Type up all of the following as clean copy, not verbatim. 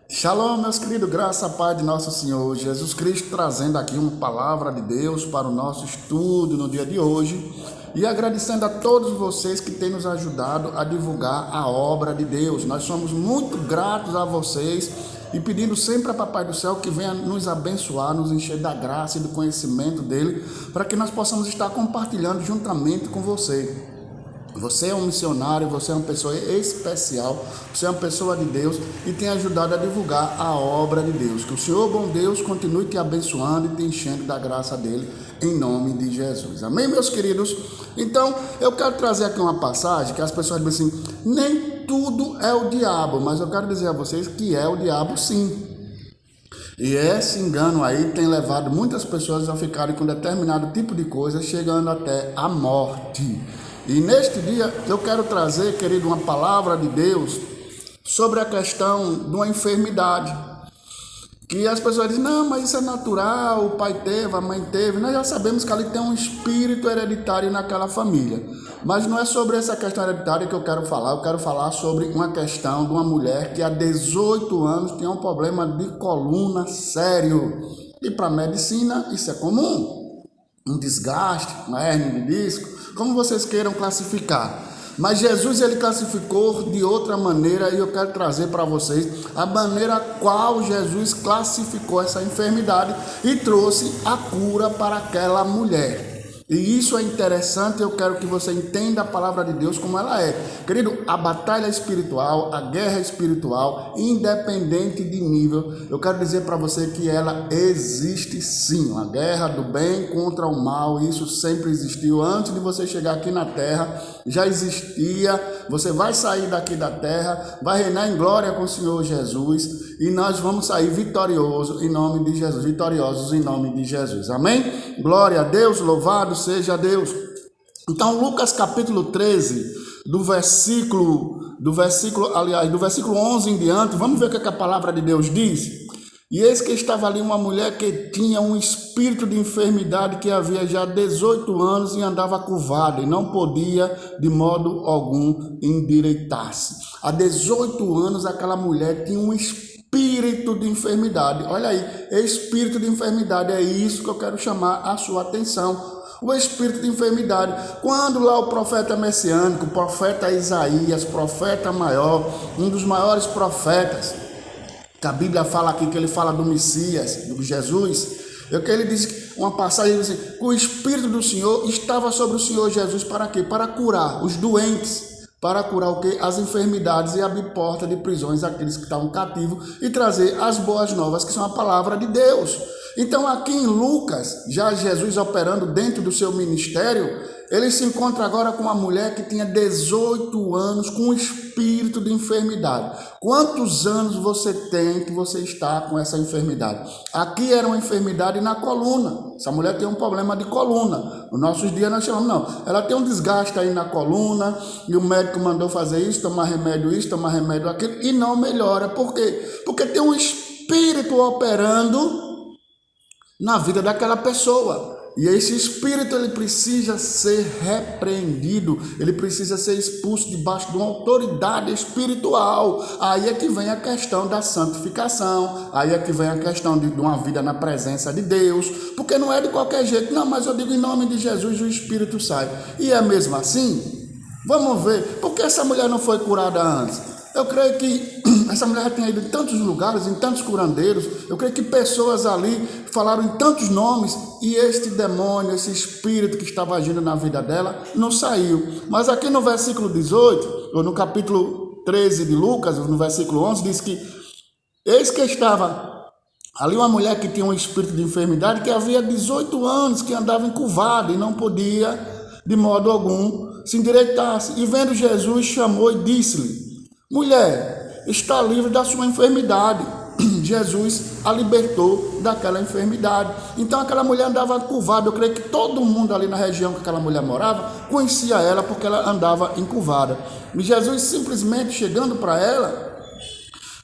Shalom, meus queridos, graça, paz de nosso Senhor Jesus Cristo, trazendo aqui uma palavra de Deus para o nosso estudo no dia de hoje e agradecendo a todos vocês que têm nos ajudado a divulgar a obra de Deus. Nós somos muito gratos a vocês e pedindo sempre a Papai do Céu que venha nos abençoar, nos encher da graça e do conhecimento dele, para que nós possamos estar compartilhando juntamente com você. Você é um missionário, você é uma pessoa especial, você é uma pessoa de Deus e tem ajudado a divulgar a obra de Deus. Que o Senhor, bom Deus, continue te abençoando e te enchendo da graça dele, em nome de Jesus. Amém, meus queridos? Então, eu quero trazer aqui uma passagem que as pessoas dizem assim, nem tudo é o diabo, mas eu quero dizer a vocês que é o diabo sim. E esse engano aí tem levado muitas pessoas a ficarem com determinado tipo de coisa, chegando até a morte. E neste dia eu quero trazer, querido, uma palavra de Deus sobre a questão de uma enfermidade. Que as pessoas dizem, não, mas isso é natural, o pai teve, a mãe teve. Nós já sabemos que ali tem um espírito hereditário naquela família. Mas não é sobre essa questão hereditária que eu quero falar sobre uma questão de uma mulher que há 18 anos tinha um problema de coluna sério. E para a medicina isso é comum. Um desgaste, uma hérnia de disco, como vocês queiram classificar. Mas Jesus ele classificou de outra maneira e eu quero trazer para vocês a maneira qual Jesus classificou essa enfermidade e trouxe a cura para aquela mulher. E isso é interessante, eu quero que você entenda a palavra de Deus como ela é. Querido, a batalha espiritual, a guerra espiritual, independente de nível, eu quero dizer para você que ela existe sim. A guerra do bem contra o mal, isso sempre existiu. Antes de você chegar aqui na terra, já existia. Você vai sair daqui da terra, vai reinar em glória com o Senhor Jesus e nós vamos sair vitoriosos em nome de Jesus, vitoriosos em nome de Jesus. Amém? Glória a Deus, louvado seja Deus. Então, Lucas capítulo 13, do versículo 11 em diante, vamos ver o que a palavra de Deus diz. E eis que estava ali uma mulher que tinha um espírito de enfermidade que havia já 18 anos e andava curvada e não podia de modo algum endireitar-se. Há 18 anos aquela mulher tinha um espírito de enfermidade. Olha aí, espírito de enfermidade, é isso que eu quero chamar a sua atenção. O espírito de enfermidade. Quando lá o profeta messiânico, o profeta Isaías, profeta maior, um dos maiores profetas, que a Bíblia fala aqui, que ele fala do Messias, do Jesus, que ele diz, uma passagem diz assim, que o Espírito do Senhor estava sobre o Senhor Jesus para quê? Para curar os doentes, para curar o quê? As enfermidades e abrir porta de prisões àqueles que estavam cativos e trazer as boas novas, que são a palavra de Deus. Então aqui em Lucas, já Jesus operando dentro do seu ministério, ele se encontra agora com uma mulher que tinha 18 anos com um espírito de enfermidade. Quantos anos você tem que você está com essa enfermidade? Aqui era uma enfermidade na coluna. Essa mulher tem um problema de coluna. Nos nossos dias nós chamamos, não. Ela tem um desgaste aí na coluna e o médico mandou fazer isso, tomar remédio aquilo e não melhora. Por quê? Porque tem um espírito operando na vida daquela pessoa. E esse espírito ele precisa ser repreendido, ele precisa ser expulso debaixo de uma autoridade espiritual. Aí é que vem a questão da santificação, aí é que vem a questão de uma vida na presença de Deus, porque não é de qualquer jeito, não, mas eu digo em nome de Jesus o espírito sai. E é mesmo assim? Vamos ver, por que essa mulher não foi curada antes? Eu creio que essa mulher já tinha ido em tantos lugares, em tantos curandeiros. Eu creio que pessoas ali falaram em tantos nomes e este demônio, esse espírito que estava agindo na vida dela, não saiu. Mas aqui no versículo 18, ou no capítulo 13 de Lucas, no versículo 11, diz que eis que estava ali uma mulher que tinha um espírito de enfermidade que havia 18 anos, que andava encurvada e não podia de modo algum se endireitar-se. E vendo Jesus, chamou e disse-lhe, mulher, está livre da sua enfermidade. Jesus a libertou daquela enfermidade. Então aquela mulher andava curvada. Eu creio que todo mundo ali na região que aquela mulher morava conhecia ela porque ela andava encurvada. E Jesus simplesmente chegando para ela,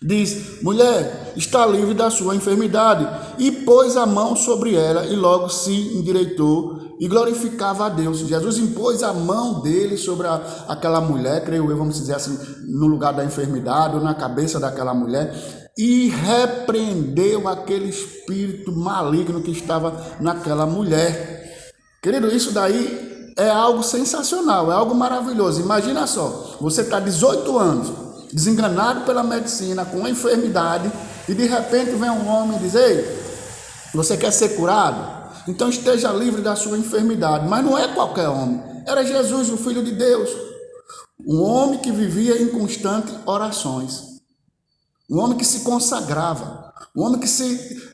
Diz: mulher, está livre da sua enfermidade. E pôs a mão sobre ela e logo se endireitou e glorificava a Deus. Jesus impôs a mão dele sobre aquela mulher, creio eu, vamos dizer assim, no lugar da enfermidade ou na cabeça daquela mulher, e repreendeu aquele espírito maligno que estava naquela mulher. Querido, isso daí é algo sensacional, é algo maravilhoso. Imagina só, você está 18 anos, desenganado pela medicina, com uma enfermidade, e de repente vem um homem e diz: ei, você quer ser curado? Então esteja livre da sua enfermidade. Mas não é qualquer homem, era Jesus, o Filho de Deus, um homem que vivia em constantes orações, um homem que se consagrava, um homem que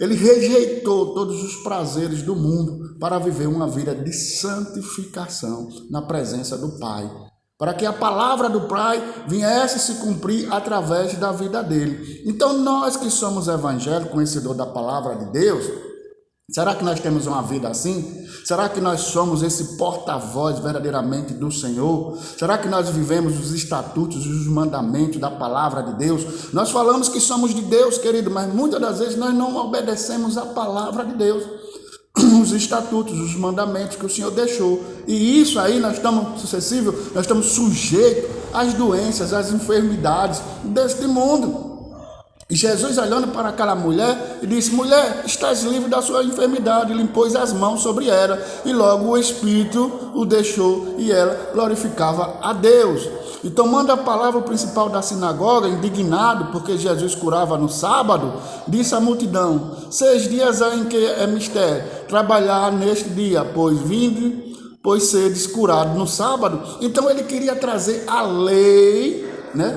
ele rejeitou todos os prazeres do mundo para viver uma vida de santificação na presença do Pai, para que a palavra do Pai viesse se cumprir através da vida dele. Então nós que somos evangélicos, conhecedores da palavra de Deus, será que nós temos uma vida assim? Será que nós somos esse porta-voz verdadeiramente do Senhor? Será que nós vivemos os estatutos e os mandamentos da palavra de Deus? Nós falamos que somos de Deus, querido, mas muitas das vezes nós não obedecemos a palavra de Deus, os estatutos, os mandamentos que o Senhor deixou. E isso aí nós estamos sujeitos às doenças, às enfermidades deste mundo. E Jesus, olhando para aquela mulher, e disse: mulher, estás livre da sua enfermidade. Ele impôs as mãos sobre ela, e logo o Espírito o deixou, e ela glorificava a Deus. E tomando a palavra principal da sinagoga, indignado, porque Jesus curava no sábado, disse à multidão: 6 dias há em que é mistério trabalhar neste dia, pois sedes curado no sábado. Então ele queria trazer a lei,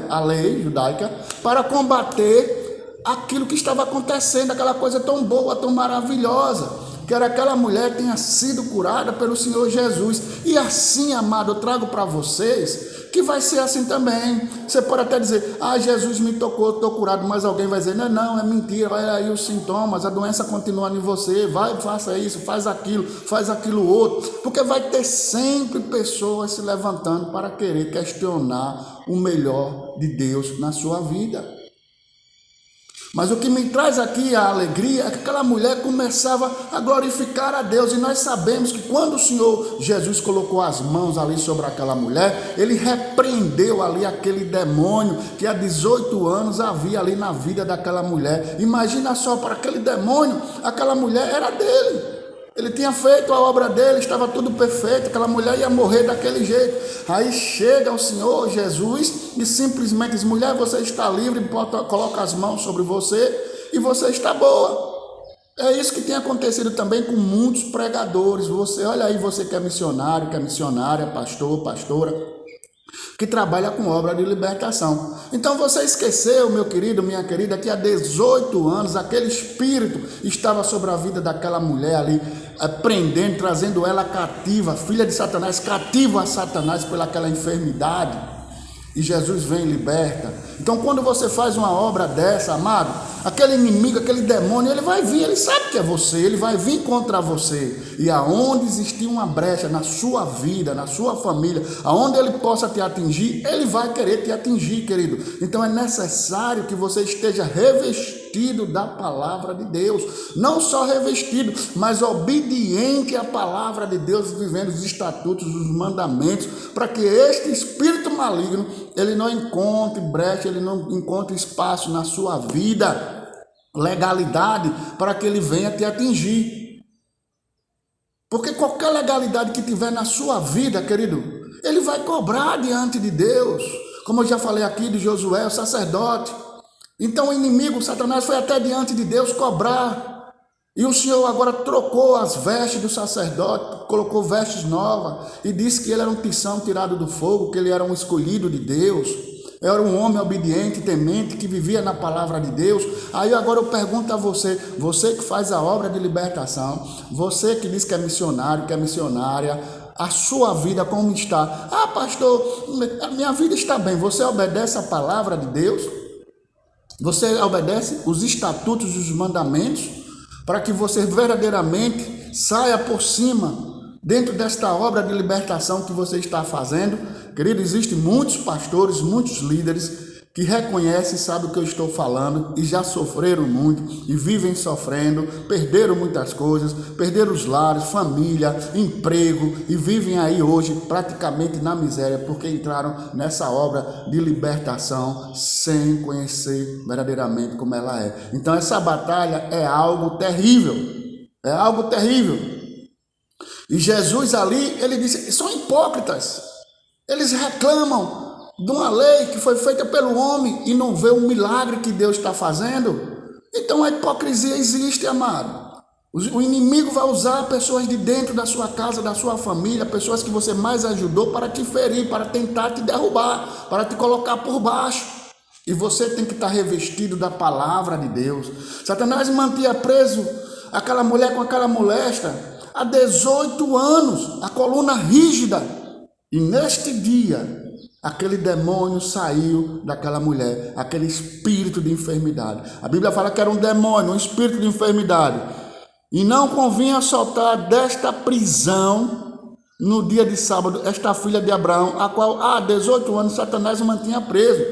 a lei judaica, para combater aquilo que estava acontecendo, aquela coisa tão boa, tão maravilhosa, que era aquela mulher tenha sido curada pelo Senhor Jesus. E assim, amado, eu trago para vocês que vai ser assim também. Você pode até dizer: Jesus me tocou, estou curado, mas alguém vai dizer: não, é mentira, vai aí os sintomas, a doença continua em você, vai, faça isso, faz aquilo outro, porque vai ter sempre pessoas se levantando para querer questionar o melhor de Deus na sua vida. Mas o que me traz aqui a alegria é que aquela mulher começava a glorificar a Deus. E nós sabemos que quando o Senhor Jesus colocou as mãos ali sobre aquela mulher, ele repreendeu ali aquele demônio que há 18 anos havia ali na vida daquela mulher. Imagina só, para aquele demônio, aquela mulher era dele. Ele tinha feito a obra dele, estava tudo perfeito, aquela mulher ia morrer daquele jeito. Aí chega o Senhor Jesus e simplesmente diz: mulher, você está livre, coloca as mãos sobre você e você está boa. É isso que tem acontecido também com muitos pregadores. Você olha aí, você que é missionário, que é missionária, pastor, pastora, que trabalha com obra de libertação. Então você esqueceu, meu querido, minha querida, que há 18 anos aquele espírito estava sobre a vida daquela mulher ali, prendendo, trazendo ela cativa, filha de Satanás, cativa a Satanás pelaquela enfermidade. E Jesus vem e liberta. Então quando você faz uma obra dessa, amado, aquele inimigo, aquele demônio, ele vai vir, ele sabe que é você, ele vai vir contra você. E aonde existir uma brecha na sua vida, na sua família, aonde ele possa te atingir, ele vai querer te atingir, querido. Então é necessário que você esteja revestido da palavra de Deus. Não só revestido, mas obediente à palavra de Deus, vivendo os estatutos, os mandamentos, para que este espírito maligno, ele não encontre brecha, ele não encontre espaço na sua vida, legalidade, para que ele venha te atingir. Porque qualquer legalidade que tiver na sua vida, querido, ele vai cobrar diante de Deus. Como eu já falei aqui de Josué, o sacerdote. Então o inimigo, Satanás, foi até diante de Deus cobrar. E o Senhor agora trocou as vestes do sacerdote, colocou vestes novas e disse que ele era um tição tirado do fogo, que ele era um escolhido de Deus. Era um homem obediente, temente, que vivia na palavra de Deus. Aí agora eu pergunto a você, você que faz a obra de libertação, você que diz que é missionário, que é missionária, a sua vida como está? Pastor, a minha vida está bem. Você obedece a palavra de Deus? Você obedece os estatutos e os mandamentos para que você verdadeiramente saia por cima dentro desta obra de libertação que você está fazendo? Querido, existem muitos pastores, muitos líderes que reconhecem e sabem o que eu estou falando e já sofreram muito e vivem sofrendo, perderam muitas coisas, perderam os lares, família, emprego e vivem aí hoje praticamente na miséria porque entraram nessa obra de libertação sem conhecer verdadeiramente como ela é. Então essa batalha é algo terrível, é algo terrível. E Jesus ali, ele disse, são hipócritas, eles reclamam de uma lei que foi feita pelo homem e não vê o milagre que Deus está fazendo. Então a hipocrisia existe, amado. O inimigo vai usar pessoas de dentro da sua casa, da sua família, pessoas que você mais ajudou para te ferir, para tentar te derrubar, para te colocar por baixo. E você tem que estar revestido da palavra de Deus. Satanás mantinha preso aquela mulher com aquela molesta há 18 anos, a coluna rígida. E neste dia, aquele demônio saiu daquela mulher, aquele espírito de enfermidade. A Bíblia fala que era um demônio, um espírito de enfermidade. E não convinha soltar desta prisão, no dia de sábado, esta filha de Abraão, a qual há 18 anos Satanás o mantinha preso.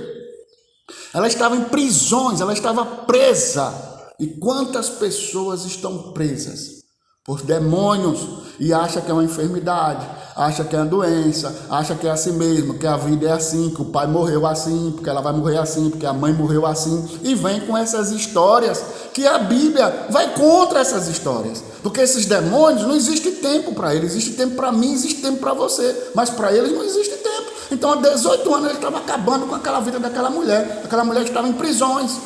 Ela estava em prisões, ela estava presa. E quantas pessoas estão presas por demônios e acha que é uma enfermidade, acha que é uma doença, acha que é assim mesmo, que a vida é assim, que o pai morreu assim, porque ela vai morrer assim, porque a mãe morreu assim, e vem com essas histórias, que a Bíblia vai contra essas histórias, porque esses demônios não existe tempo para eles, existe tempo para mim, existe tempo para você, mas para eles não existe tempo. Então há 18 anos ele estava acabando com aquela vida daquela mulher estava em prisões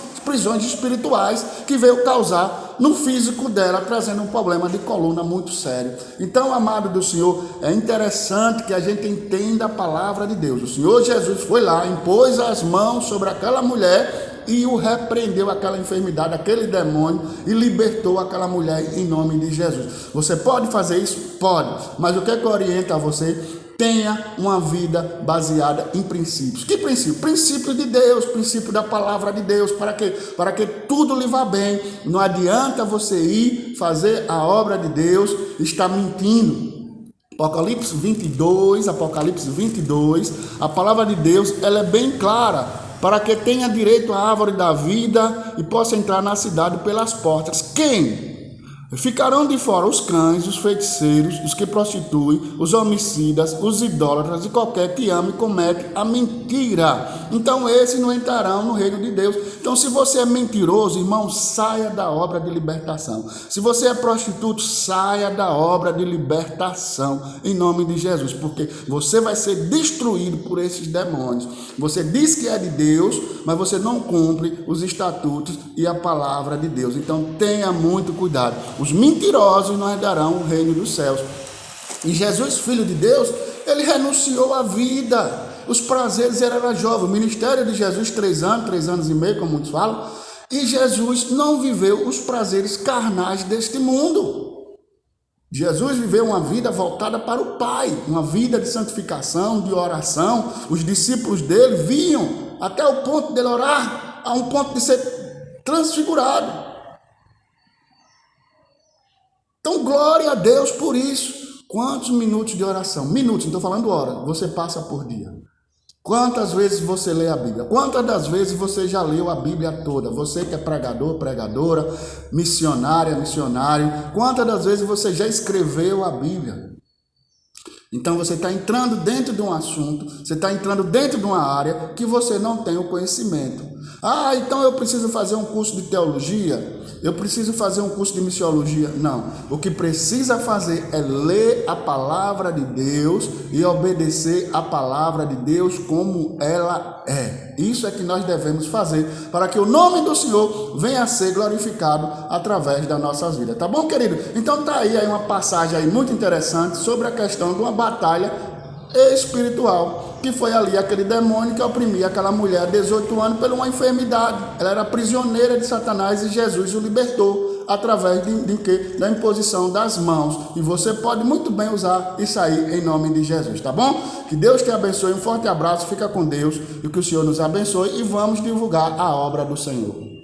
espirituais, que veio causar no físico dela, trazendo um problema de coluna muito sério. Então, amado do Senhor, é interessante que a gente entenda a palavra de Deus. O Senhor Jesus foi lá, impôs as mãos sobre aquela mulher e o repreendeu aquela enfermidade, aquele demônio, e libertou aquela mulher em nome de Jesus. Você pode fazer isso? Pode. Mas o que é que orienta a você? Tenha uma vida baseada em princípios. Que princípio? Princípio de Deus, princípio da palavra de Deus, para que tudo lhe vá bem. Não adianta você ir fazer a obra de Deus e estar mentindo. Apocalipse 22, a palavra de Deus, ela é bem clara, para que tenha direito à árvore da vida e possa entrar na cidade pelas portas. Quem? Ficarão de fora os cães, os feiticeiros, os que prostituem, os homicidas, os idólatras e qualquer que ame e comete a mentira. Então esses não entrarão no reino de Deus. Então se você é mentiroso, irmão, saia da obra de libertação. Se você é prostituto, saia da obra de libertação em nome de Jesus, porque você vai ser destruído por esses demônios. Você diz que é de Deus, mas você não cumpre os estatutos e a palavra de Deus. Então tenha muito cuidado. Os mentirosos não herdarão o reino dos céus. E Jesus, filho de Deus, ele renunciou à vida, os prazeres. Ele era jovem. O ministério de Jesus, 3 anos e meio, como muitos falam. E Jesus não viveu os prazeres carnais deste mundo. Jesus viveu uma vida voltada para o Pai, uma vida de santificação, de oração. Os discípulos dele viam até o ponto de ele orar, a um ponto de ser transfigurado. Então, glória a Deus por isso. Quantos minutos de oração? Minutos, não estou falando hora. Você passa por dia. Quantas vezes você lê a Bíblia? Quantas das vezes você já leu a Bíblia toda? Você que é pregador, pregadora, missionária, missionário. Quantas das vezes você já escreveu a Bíblia? Então você está entrando dentro de um assunto, você está entrando dentro de uma área que você não tem o conhecimento. Ah, então eu preciso fazer um curso de teologia? Eu preciso fazer um curso de missiologia? Não. O que precisa fazer é ler a palavra de Deus e obedecer a palavra de Deus como ela é. Isso é que nós devemos fazer para que o nome do Senhor venha a ser glorificado através das nossas vidas. Tá bom, querido? Então tá aí uma passagem aí muito interessante sobre a questão de uma batalha espiritual, que foi ali aquele demônio que oprimia aquela mulher há 18 anos por uma enfermidade. Ela era prisioneira de Satanás e Jesus o libertou através da imposição das mãos. E você pode muito bem usar isso aí em nome de Jesus, tá bom? Que Deus te abençoe, um forte abraço, fica com Deus e que o Senhor nos abençoe e vamos divulgar a obra do Senhor.